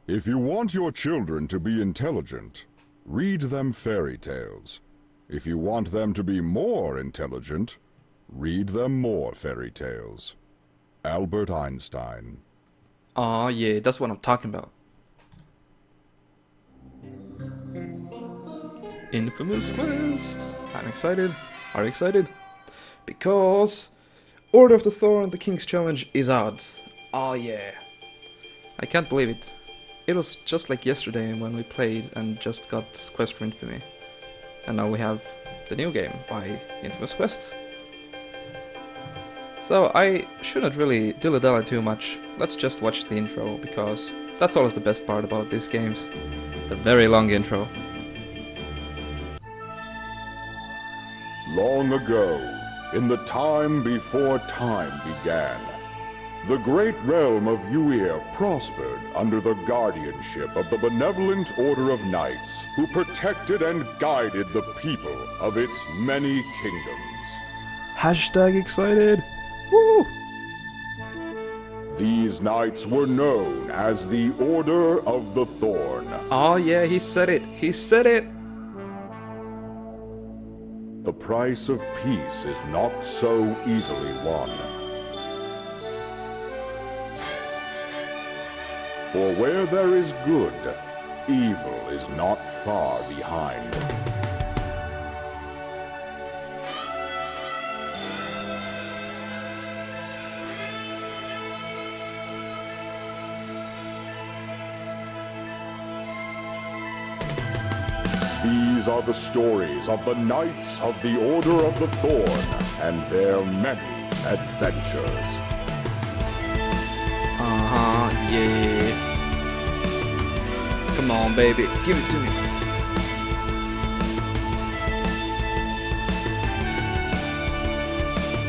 If you want your children to be intelligent, read them fairy tales. If you want them to be more intelligent, read them more fairy tales. Albert Einstein. Aw, yeah, that's what I'm talking about. Infamous Quest! I'm excited. Are you excited? Because Order of the Thorne, the King's Challenge, is out. Oh yeah. I can't believe it. It was just like yesterday when we played and just got Quest for Infamy. And now we have the new game by Infamous Quest. So I shouldn't really dilly-dally too much. Let's just watch the intro, because that's always the best part about these games. The very long intro. Long ago, in the time before time began, the great realm of Uir prospered under the guardianship of the benevolent Order of Knights, who protected and guided the people of its many kingdoms. Hashtag excited! Woo! These knights were known as the Order of the Thorne. Oh yeah, he said it! He said it! The price of peace is not so easily won. For where there is good, evil is not far behind. These are the stories of the Knights of the Order of the Thorne and their many adventures. Yeah. Come on, baby, give it to me.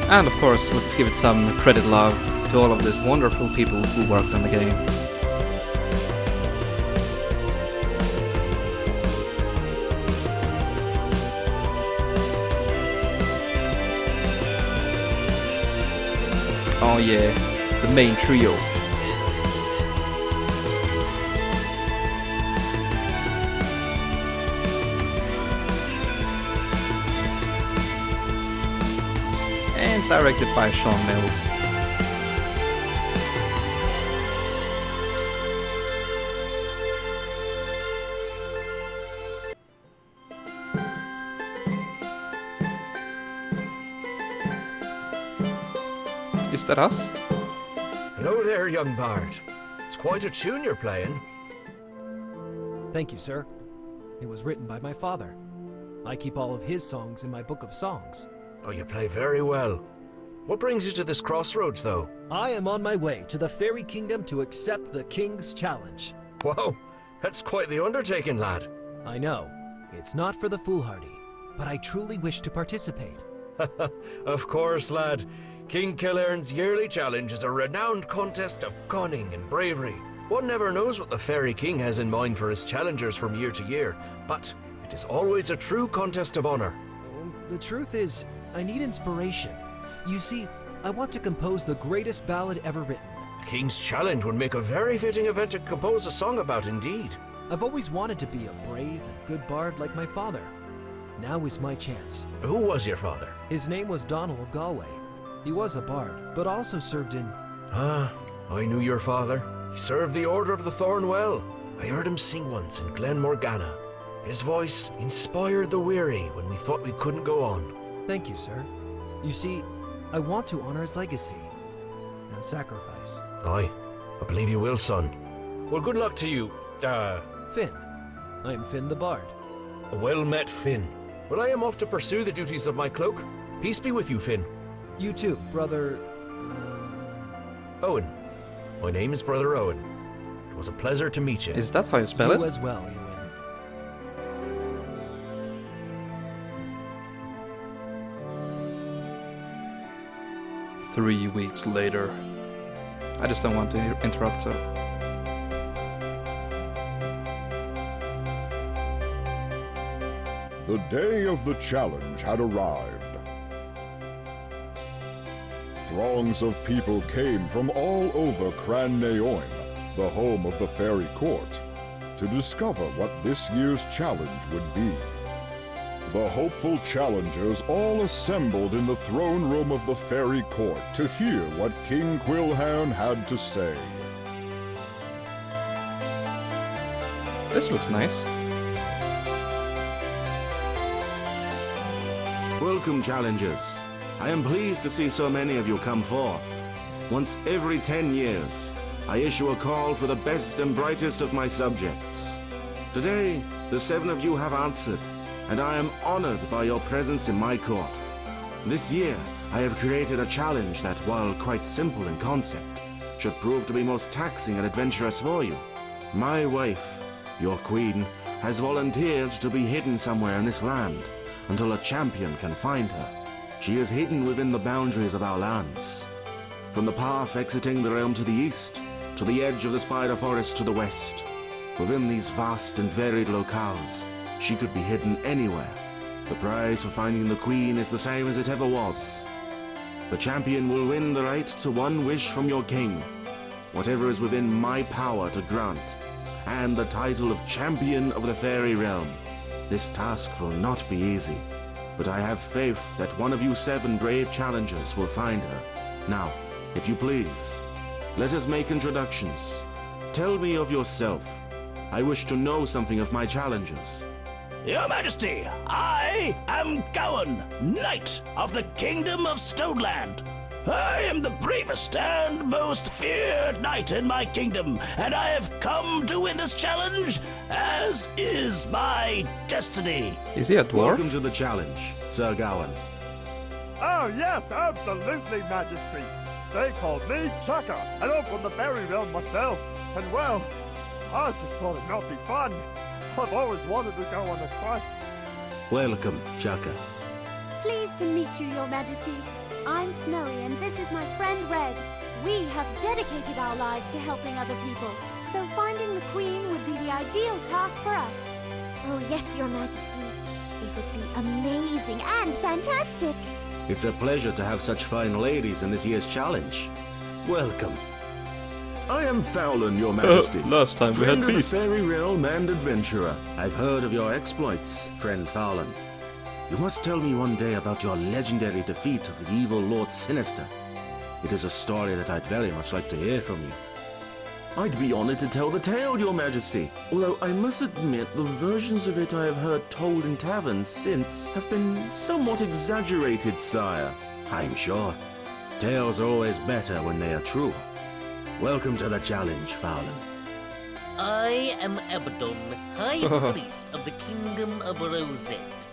And of course, let's give it some credit love to all of these wonderful people who worked on the game. Oh yeah, the main trio. And directed by Sean Mills. Is that us? Hello there, young bard. It's quite a tune you're playing. Thank you, sir. It was written by my father. I keep all of his songs in my book of songs. Oh, you play very well. What brings you to this crossroads, though? I am on my way to the Fairy Kingdom to accept the King's Challenge. Whoa, that's quite the undertaking, lad. I know. It's not for the foolhardy, but I truly wish to participate. Of course, lad. King Killearn's yearly challenge is a renowned contest of cunning and bravery. One never knows what the Fairy King has in mind for his challengers from year to year, but it is always a true contest of honor. The truth is, I need inspiration. You see, I want to compose the greatest ballad ever written. The King's Challenge would make a very fitting event to compose a song about indeed. I've always wanted to be a brave and good bard like my father. Now is my chance. Who was your father? His name was Donald of Galway. He was a bard, but also served in... Ah, I knew your father. He served the Order of the Thorne well. I heard him sing once in Glen Morgana. His voice inspired the weary when we thought we couldn't go on. Thank you, sir. You see, I want to honor his legacy and sacrifice. Aye, I believe you will, son. Well, good luck to you, Finn. I am Finn the Bard. a well-met Finn. Well, I am off to pursue the duties of my cloak. Peace be with you, Finn. You too, brother... Owen. My name is Brother Owen. It was a pleasure to meet you. Is that how you spell You it? as well, Ewan. 3 weeks later. I just don't want to interrupt, so... The day of the challenge had arrived. Throngs of people came from all over Cran Naoim, the home of the fairy court, to discover what this year's challenge would be. The hopeful challengers all assembled in the throne room of the fairy court to hear what King Quilhairn had to say. This looks nice. Welcome, challengers. I am pleased to see so many of you come forth. Once every 10 years, I issue a call for the best and brightest of my subjects. Today, the 7 of you have answered, and I am honored by your presence in my court. This year, I have created a challenge that, while quite simple in concept, should prove to be most taxing and adventurous for you. My wife, your queen, has volunteered to be hidden somewhere in this land until a champion can find her. She is hidden within the boundaries of our lands. From the path exiting the realm to the east, to the edge of the spider forest to the west. Within these vast and varied locales, she could be hidden anywhere. The prize for finding the queen is the same as it ever was. The champion will win the right to one wish from your king, whatever is within my power to grant, and the title of Champion of the Fairy Realm. This task will not be easy, but I have faith that one of you 7 brave challengers will find her. Now, if you please, let us make introductions. Tell me of yourself. I wish to know something of my challengers. Your Majesty, I am Gowan, Knight of the Kingdom of Stoneland. I am the bravest and most feared knight in my kingdom, and I have come to win this challenge, as is my destiny. Is he a dwarf? Welcome to the challenge, Sir Gowan. Oh yes, absolutely, Majesty. They called me Chaka, and I'm from the fairy realm myself. And well, I just thought it might be fun. I've always wanted to go on a quest. Welcome, Chaka. Pleased to meet you, Your Majesty. I'm Snowy, and this is my friend Red. We have dedicated our lives to helping other people, so finding the Queen would be the ideal task for us. Oh yes, Your Majesty. It would be amazing and fantastic. It's a pleasure to have such fine ladies in this year's challenge. Welcome. I am Fowlin, Your Majesty. Last time we friend had of beasts. the fairy realm and adventurer. I've heard of your exploits, friend Fowlin. You must tell me one day about your legendary defeat of the evil Lord Sinister. It is a story that I'd very much like to hear from you. I'd be honored to tell the tale, Your Majesty. Although I must admit the versions of it I have heard told in taverns since have been somewhat exaggerated, sire. I'm sure. Tales are always better when they are true. Welcome to the challenge, Fowlin. I am Abaddon, High Priest of the Kingdom of Rosette.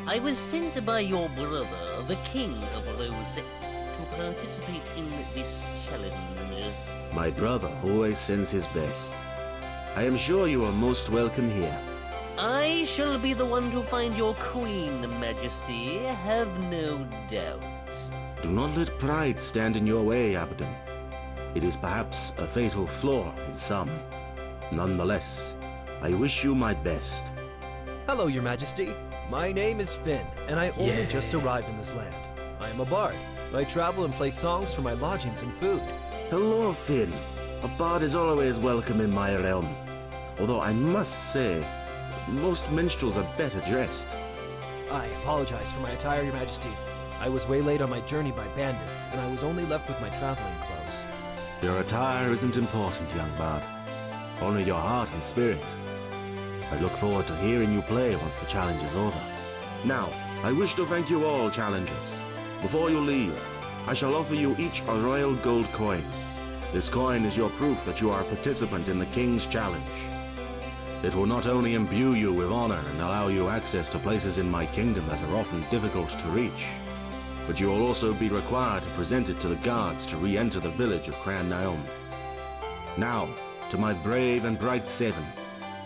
I was sent by your brother, the King of Rosette, to participate in this challenge. My brother always sends his best. I am sure you are most welcome here. I shall be the one to find your queen, Majesty, have no doubt. Do not let pride stand in your way, Abaddon. It is perhaps a fatal flaw in some. Nonetheless, I wish you my best. Hello, Your Majesty. My name is Finn, and I only just arrived in this land. I am a bard. I travel and play songs for my lodgings and food. Hello, Finn. A bard is always welcome in my realm. Although I must say, most minstrels are better dressed. I apologize for my attire, Your Majesty. I was waylaid on my journey by bandits, and I was only left with my traveling clothes. Your attire isn't important, young bard. Only your heart and spirit. I look forward to hearing you play once the challenge is over. Now, I wish to thank you all, challengers. Before you leave, I shall offer you each a royal gold coin. This coin is your proof that you are a participant in the King's Challenge. It will not only imbue you with honor and allow you access to places in my kingdom that are often difficult to reach, but you will also be required to present it to the guards to re-enter the village of Cran Naom. Now, to my brave and bright 7,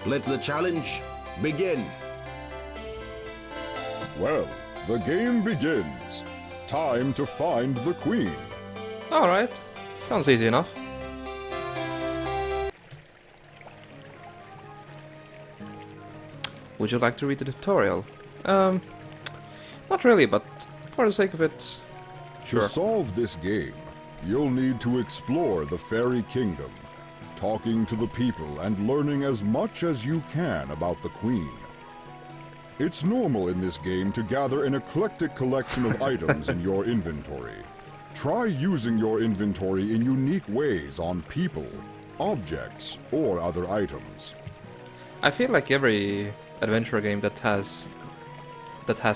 let the challenge begin. Well, the game begins. Time to find the queen. Alright, sounds easy enough. Would you like to read the tutorial? Not really, but for the sake of it, sure. To solve this game, you'll need to explore the fairy kingdom. talking to the people and learning as much as you can about the Queen. It's normal in this game to gather an eclectic collection of items in your inventory. Try using your inventory in unique ways on people, objects, or other items. I feel like every adventure game that has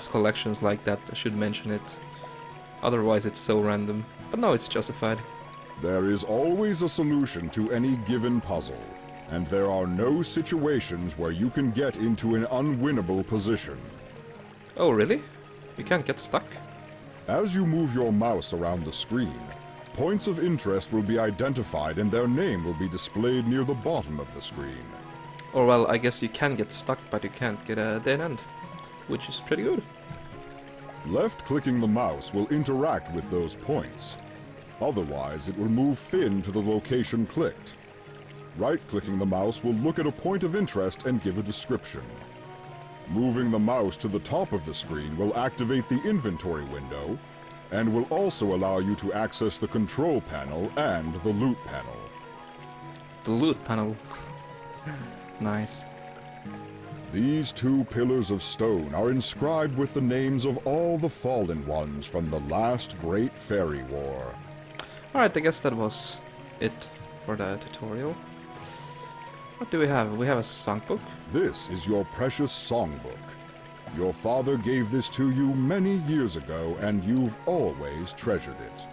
collections like that should mention it. Otherwise it's so random. But no, it's justified. There is always a solution to any given puzzle, and there are no situations where you can get into an unwinnable position. Oh, really? You can't get stuck? As you move your mouse around the screen, points of interest will be identified and their name will be displayed near the bottom of the screen. Or well, I guess you can get stuck, but you can't get a dead end, which is pretty good. Left-clicking the mouse will interact with those points. Otherwise, it will move Finn to the location clicked. Right-clicking the mouse will look at a point of interest and give a description. Moving the mouse to the top of the screen will activate the inventory window, and will also allow you to access the control panel and the loot panel. The loot panel. Nice. These 2 pillars of stone are inscribed with the names of all the fallen ones from the last Great Fairy War. Alright, I guess that was it for the tutorial. What do we have? We have a songbook. This is your precious songbook. Your father gave this to you many years ago, and you've always treasured it.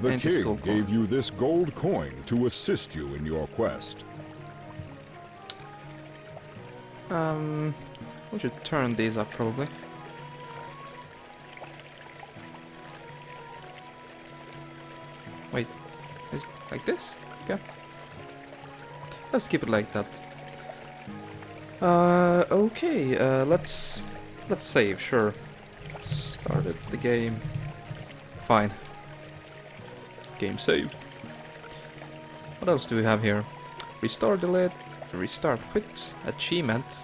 The And this king gold gave coin. you this gold coin to assist you in your quest. We should turn these up probably. Wait, is like this? Okay. Let's keep it like that. Okay, let's save, sure. Started the game. Fine. Game saved. What else do we have here? Restore delete, restart quit, achievement,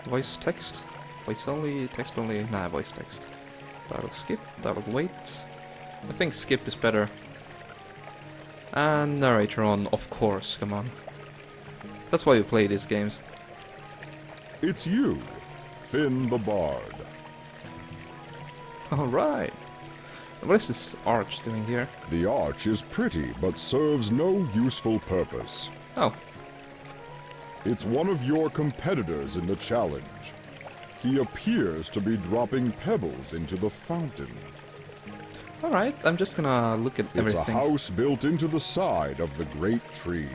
voice text, voice only, text only, nah, voice text. Dialogue skip, dialogue wait. I think skip is better. And narrator on, of course, come on. That's why you play these games. It's you, Finn the Bard. Alright. What is this arch doing here? The arch is pretty, but serves no useful purpose. Oh. It's one of your competitors in the challenge. He appears to be dropping pebbles into the fountain. Alright, I'm just gonna look at everything. It's a house built into the side of the great tree.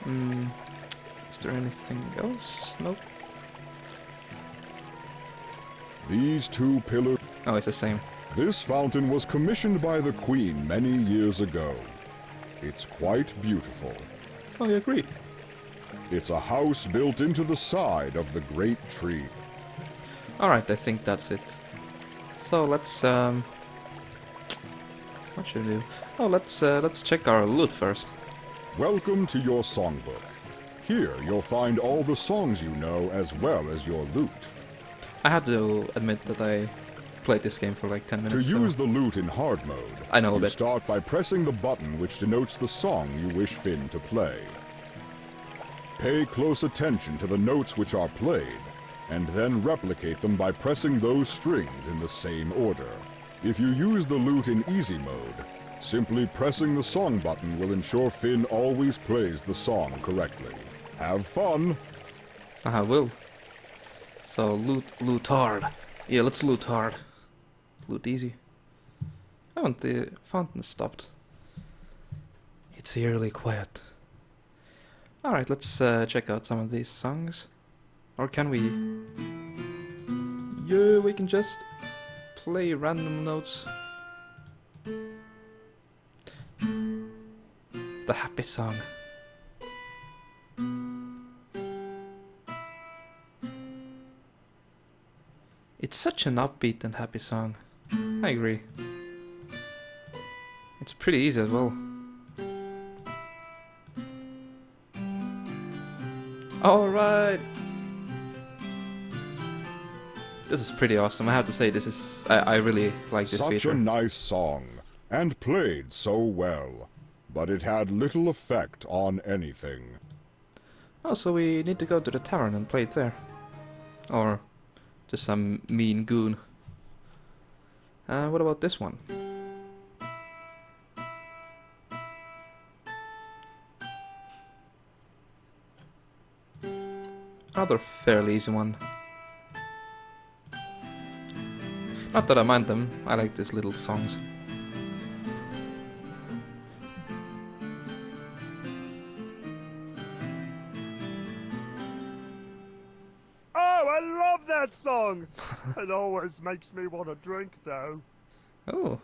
Is there anything else? Nope. These 2 pillars... Oh, it's the same. This fountain was commissioned by the Queen many years ago. It's quite beautiful. I agree. It's a house built into the side of the great tree. Alright, I think that's it. So let's what should we do? Oh, let's check our loot first. Welcome to your songbook. Here you'll find all the songs you know as well as your loot. I had to admit that I played this game for like 10 To minutes. use the loot in hard mode, I know a you bit. start by pressing the button which denotes the song you wish Finn to play. Pay close attention to the notes which are played, and then replicate them by pressing those strings in the same order. If you use the loot in easy mode, simply pressing the song button will ensure Finn always plays the song correctly. Have fun! I will. So loot hard. Yeah, let's loot hard. Loot easy. I want the fountain stopped. It's eerily quiet. Alright, let's check out some of these songs. Or can we? Yeah, we can just play random notes. The happy song. It's such an upbeat and happy song. I agree. It's pretty easy as well. Alright! This is pretty awesome. I have to say, this is... I really like this Such feature. a nice song. and played so well, but it had little effect on anything. Oh, so we need to go to the tavern and play it there. Or just some mean goon. What about this one? Another fairly easy one. Not that I mind them, I like these little songs. Oh, I love that song! It always makes me want to drink, though. Oh.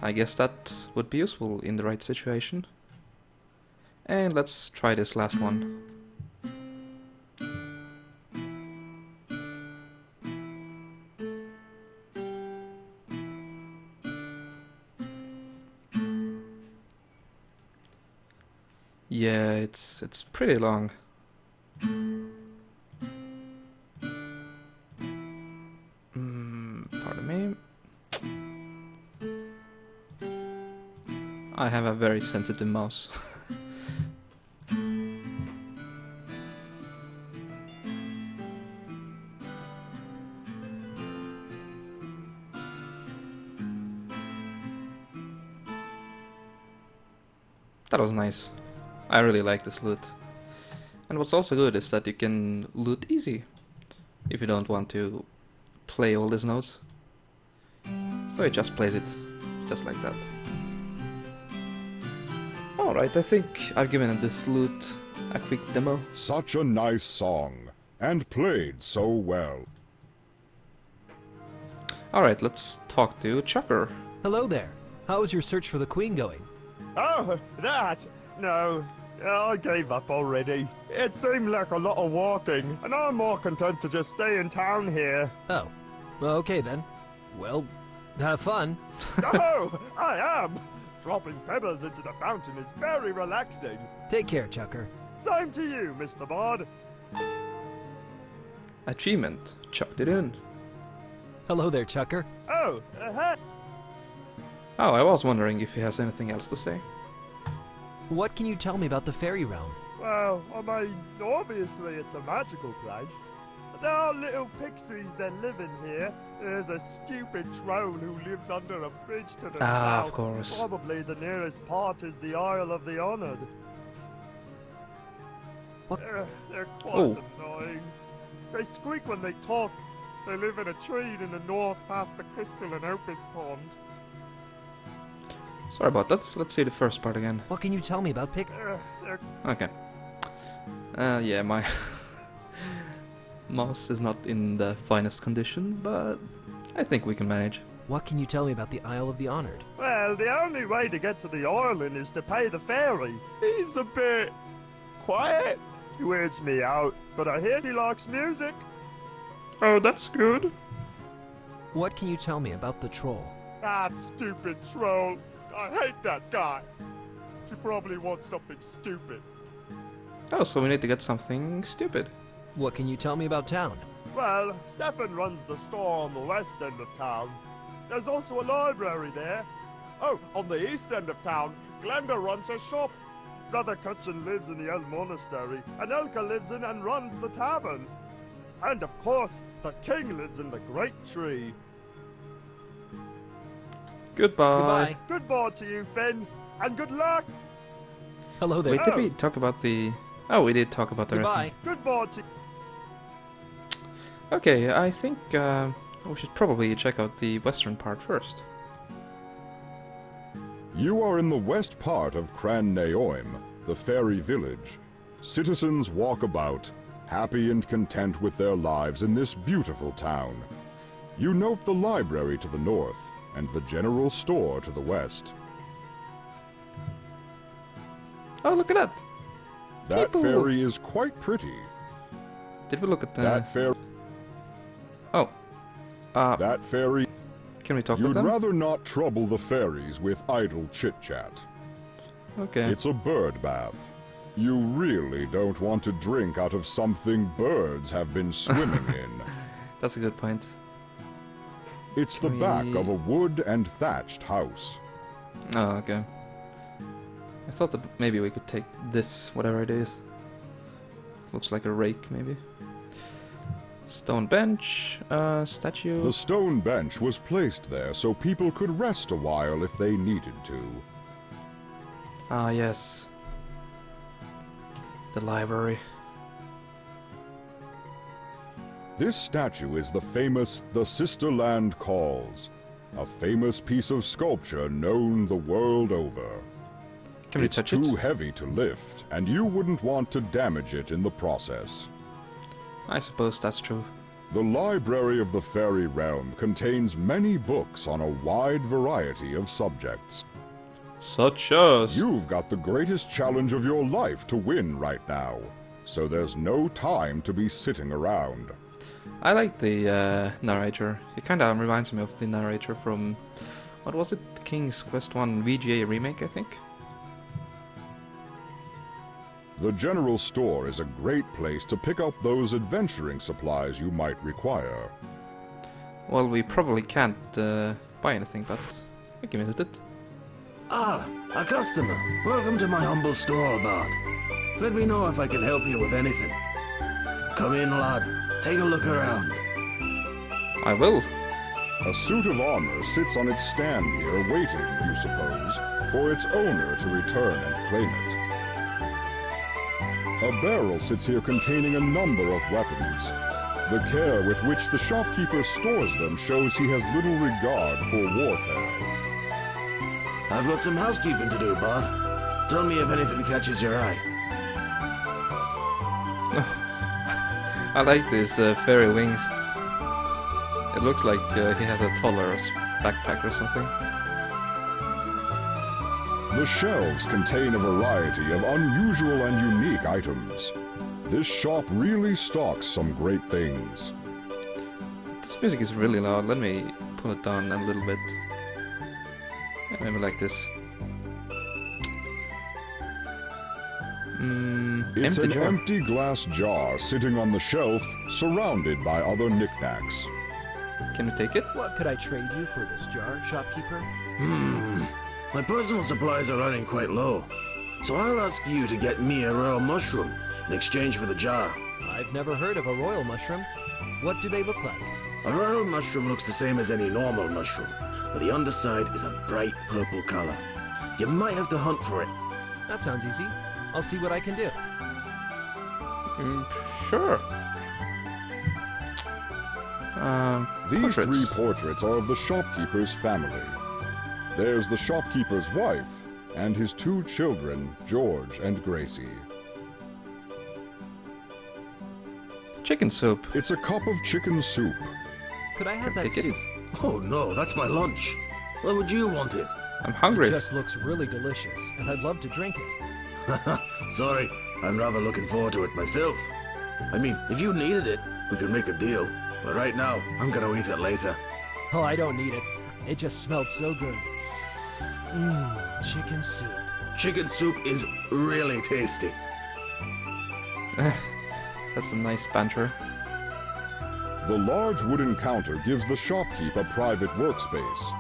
I guess that would be useful in the right situation. And let's try this last one. Yeah, it's pretty long. Pardon me. I have a very sensitive mouse. That was nice. I really like this loot. And what's also good is that you can loot easy if you don't want to play all these notes. So it just plays it just like that. Alright, I think I've given this loot a quick demo. Such a nice song, and played so well. Alright, let's talk to Chucker. Hello there. How is your search for the Queen going? Oh, that? No, I gave up already. It seemed like a lot of walking, and I'm more content to just stay in town here. Oh, okay then. Well, have fun. Oh, I am! Dropping pebbles into the fountain is very relaxing. Take care, Chucker. Same to you, Mr. Bard. Achievement. Chucked it in. Hello there, Chucker. Oh, hey. Oh, I was wondering if he has anything else to say. What can you tell me about the fairy realm? Well, I mean, obviously it's a magical place. There are little pixies that live in here. There's a stupid troll who lives under a bridge to the south. Of course. Probably the nearest part is the Isle of the Honored. What? They're quite annoying. They squeak when they talk. They live in a tree in the north past the Crystal and Opus Pond. Sorry about that. Let's see the first part again. What can you tell me about Okay. Yeah, my mouse is not in the finest condition, but I think we can manage. What can you tell me about the Isle of the Honored? Well, the only way to get to the island is to pay the ferry. He's a bit quiet. He weirds me out, but I hear he likes music. Oh, that's good. What can you tell me about the troll? That stupid troll. I hate that guy. She probably wants something stupid. Oh, so we need to get something stupid. What can you tell me about town? Well, Stefan runs the store on the west end of town. There's also a library there. Oh, on the east end of town, Glenda runs her shop. Brother Cutchin lives in the old monastery, and Elka lives in and runs the tavern. And of course, the king lives in the great tree. Goodbye. Goodbye to you, Finn, and good luck. Hello there. Wait, did we talk about the... Oh, we did talk about the Goodbye. Goodbye to... Okay, I think we should probably check out the western part first. You are in the west part of Cran Neoim, the fairy village. Citizens walk about, happy and content with their lives in this beautiful town. You note the library to the north, and the general store to the west. Oh, look at that! That People. fairy is quite pretty. Did we look at the... That fairy... Oh. That fairy... Can we talk with You'd them? rather not trouble the fairies with idle chit-chat. Okay. It's a bird bath. You really don't want to drink out of something birds have been swimming in. That's a good point. It's the back of a wood and thatched house. Oh, okay. I thought that maybe we could take this, whatever it is. Looks like a rake, maybe. Stone bench, statue. The stone bench was placed there so people could rest a while if they needed to. Ah, yes. The library. This statue is the famous The Sister Land Calls, a famous piece of sculpture known the world over. Can we It's touch too it? heavy to lift, and you wouldn't want to damage it in the process. I suppose that's true. The Library of the Fairy Realm contains many books on a wide variety of subjects. Such as... You've got the greatest challenge of your life to win right now, so there's no time to be sitting around. I like the narrator. He kinda reminds me of the narrator from... What was it? King's Quest 1 VGA remake, I think? The general store is a great place to pick up those adventuring supplies you might require. Well, we probably can't buy anything, but we can visit it. Ah, a customer. Welcome to my humble store, Bard. Let me know if I can help you with anything. Come in, lad. Take a look around. I will. A suit of armor sits on its stand here waiting, you suppose, for its owner to return and claim it. A barrel sits here containing a number of weapons. The care with which the shopkeeper stores them shows he has little regard for warfare. I've got some housekeeping to do, Bard. Tell me if anything catches your eye. I like these fairy wings. It looks like he has a taller backpack or something. The shelves contain a variety of unusual and unique items. This shop really stocks some great things. This music is really loud. Let me pull it down a little bit. Yeah, maybe like this. It's Empty an jar. empty glass jar sitting on the shelf, surrounded by other knickknacks. Can we take it? What could I trade you for this jar, shopkeeper? My personal supplies are running quite low, so I'll ask you to get me a royal mushroom in exchange for the jar. I've never heard of a royal mushroom. What do they look like? A royal mushroom looks the same as any normal mushroom, but the underside is a bright purple color. You might have to hunt for it. That sounds easy. I'll see what I can do. Sure. These Portraits. three portraits are of the shopkeeper's family. There's the shopkeeper's wife and his two children, George and Gracie. Chicken soup. It's a cup of chicken soup. Could I have that Take it. soup? Oh no, that's my lunch. Why would you want it? I'm hungry. It just looks really delicious, and I'd love to drink it. Sorry, I'm rather looking forward to it myself. I mean, if you needed it, we could make a deal. But right now, I'm gonna eat it later. Oh, I don't need it. It just smelled so good. Chicken soup. Chicken soup is really tasty. That's some nice banter. The large wooden counter gives the shopkeep a private workspace.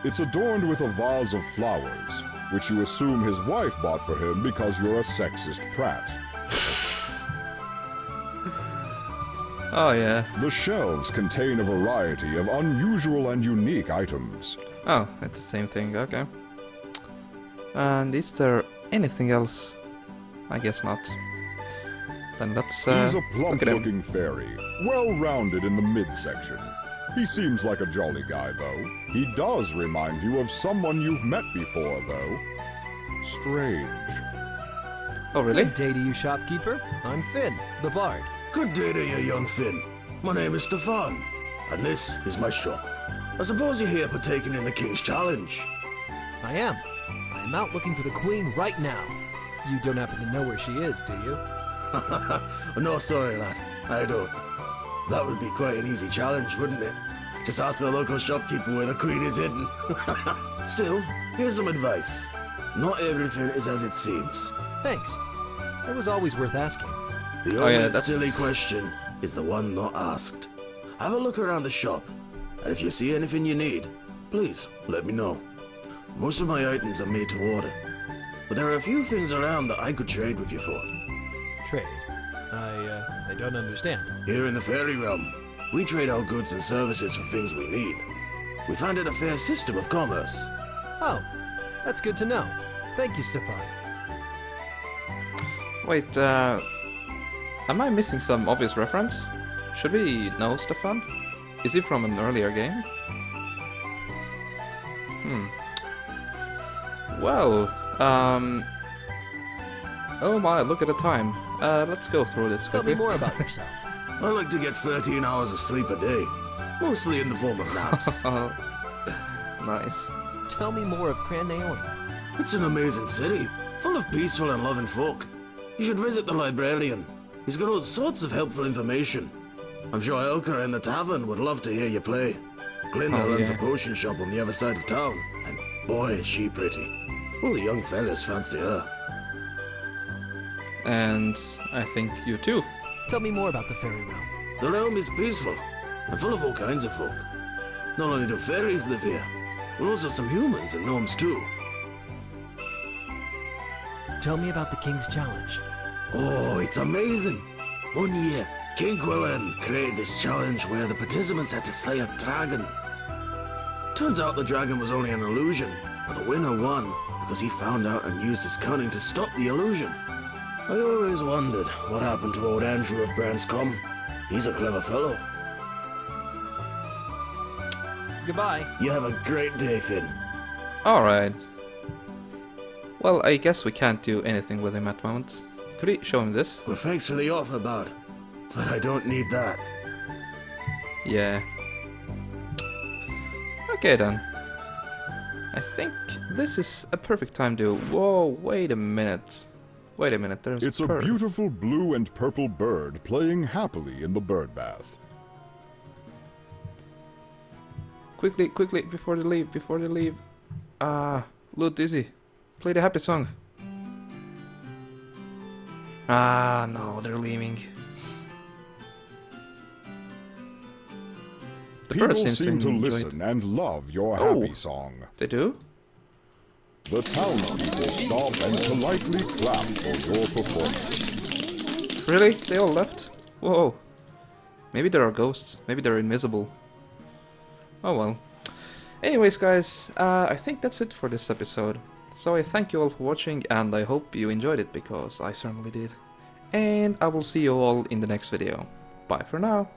It's adorned with a vase of flowers, which you assume his wife bought for him because you're a sexist prat. Oh yeah. The shelves contain a variety of unusual and unique items. Oh, it's the same thing. Okay. And is there anything else? I guess not. Then let's He's a look at him. plump-looking fairy, well-rounded in the midsection. He seems like a jolly guy, though. He does remind you of someone you've met before, though. Strange. Oh really? Good day to you, shopkeeper. I'm Finn, the bard. Good day to you, young Finn. My name is Thorne, and this is my shop. I suppose you're here partaking in the King's Challenge. I am. I am out looking for the queen right now. You don't happen to know where she is, do you? No, sorry, lad. I don't. That would be quite an easy challenge, wouldn't it? Just ask the local shopkeeper where the queen is hidden. Still, here's some advice. Not everything is as it seems. Thanks. It was always worth asking. The Oh, yeah, only that's- silly question is the one not asked. Have a look around the shop. And if you see anything you need, please let me know. Most of my items are made to order, but there are a few things around that I could trade with you for. Trade? I don't understand. Here in the fairy realm, we trade our goods and services for things we need. We find it a fair system of commerce. Oh, that's good to know. Thank you, Stefan. Wait, am I missing some obvious reference? Should we know Stefan? Is he from an earlier game? Well, oh my, look at the time. Let's go through this Tell quickly. me more about yourself. I like to get 13 hours of sleep a day, mostly in the form of naps. Oh, nice. Tell me more of Cran-Naorn. It's an amazing city, full of peaceful and loving folk. You should visit the librarian. He's got all sorts of helpful information. I'm sure Elka in the tavern would love to hear you play. Glinda runs a potion shop on the other side of town, and boy is she pretty. All the young fellas fancy her. And I think you too. Tell me more about the fairy realm. The realm is peaceful, and full of all kinds of folk. Not only do fairies live here, but also some humans and gnomes too. Tell me about the King's Challenge. Oh, it's amazing! One year, King Quillen created this challenge where the participants had to slay a dragon. Turns out the dragon was only an illusion, but the winner won because he found out and used his cunning to stop the illusion. I always wondered what happened to old Andrew of Branscombe. He's a clever fellow. Goodbye. You have a great day, Finn. Alright. Well, I guess we can't do anything with him at the moment. Could we show him this? Well, thanks for the offer, bud. But I don't need that. Yeah. Okay then. I think this is a perfect time to... Whoa, wait a minute. Wait a minute, there's It's a bird. beautiful blue and purple bird playing happily in the bird bath. Quickly, quickly, before they leave. Little Dizzy, play the happy song. No, they're leaving. The bird People seem to enjoy it. listen and love your Oh. happy song. They do? The townspeople stop and politely clap for your performance. Really? They all left? Whoa. Maybe there are ghosts. Maybe they're invisible. Oh well. Anyways, guys, I think that's it for this episode. So I thank you all for watching, and I hope you enjoyed it, because I certainly did. And I will see you all in the next video. Bye for now.